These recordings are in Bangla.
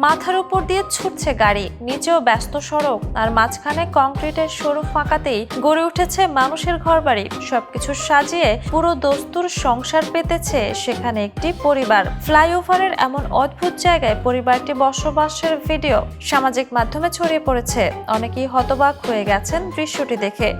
মাথার উপর দিয়ে ছুটছে গাড়ি, নিচেও ব্যস্ত সড়ক, আর মাঝখানে কংক্রিটের সরু ফাঁকাতেই গড়ে উঠেছে মানুষের ঘরবাড়ি। সবকিছু সাজিয়ে পুরো দস্তুর সংসার পেতেছে সেখানে একটি পরিবার। ফ্লাইওভারের এমন অদ্ভুত জায়গায় পরিবারটি বসবাসের ভিডিও সামাজিক মাধ্যমে ছড়িয়ে পড়েছে। অনেকেই হতবাক হয়ে গেছেন দৃশ্যটি দেখে।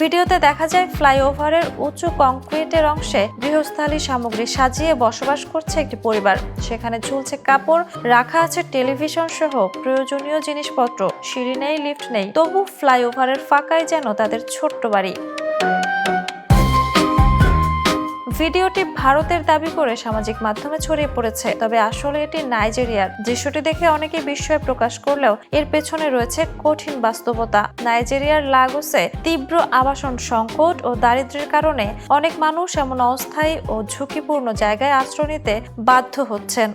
ভিডিওতে দেখা যায় ফ্লাইওভারের উঁচু কংক্রিটের অংশে গৃহস্থালী সামগ্রী সাজিয়ে বসবাস করছে একটি পরিবার। সেখানে ঝুলছে কাপড়, রাখা আছে টেলিভিশন সহ প্রয়োজনীয় জিনিসপত্র। সিঁড়ি নেই, লিফট নেই, তবু ফ্লাইওভারের ফাঁকায় যেন তাদের ছোট্ট বাড়ি। ভিডিওটি ভারতের দাবি করে সামাজিক মাধ্যমে ছড়িয়ে পড়েছে, তবে আসলে এটি নাইজেরিয়ার। দৃশ্যটি দেখে অনেকেই বিস্ময় প্রকাশ করলেও এর পেছনে রয়েছে কঠিন বাস্তবতা। নাইজেরিয়ার লাগোসে তীব্র আবাসন সংকট ও দারিদ্র্যের কারণে অনেক মানুষ এমন অস্থায়ী ও ঝুঁকিপূর্ণ জায়গায় আশ্রয় নিতে বাধ্য হচ্ছেন।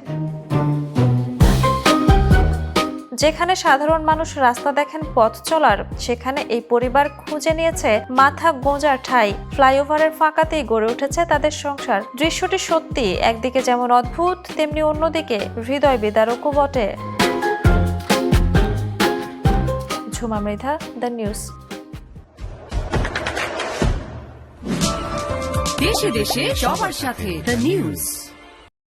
যেখানে সাধারণ মানুষ রাস্তা দেখেন পথ চলার, সেখানে এই পরিবার খুঁজে নিয়েছে মাথা গোঁজার ঠাঁই। ফ্লাইওভারের ফাঁকাতেই গড়ে উঠেছে তাদের সংসার। দৃশ্যটি সত্যি একদিকে যেমন অদ্ভুত, তেমনি অন্যদিকে হৃদয় বিদারকও বটে। Jhuma Mridha, the news. দেশে দেশে সবার সাথে দ্য নিউজ।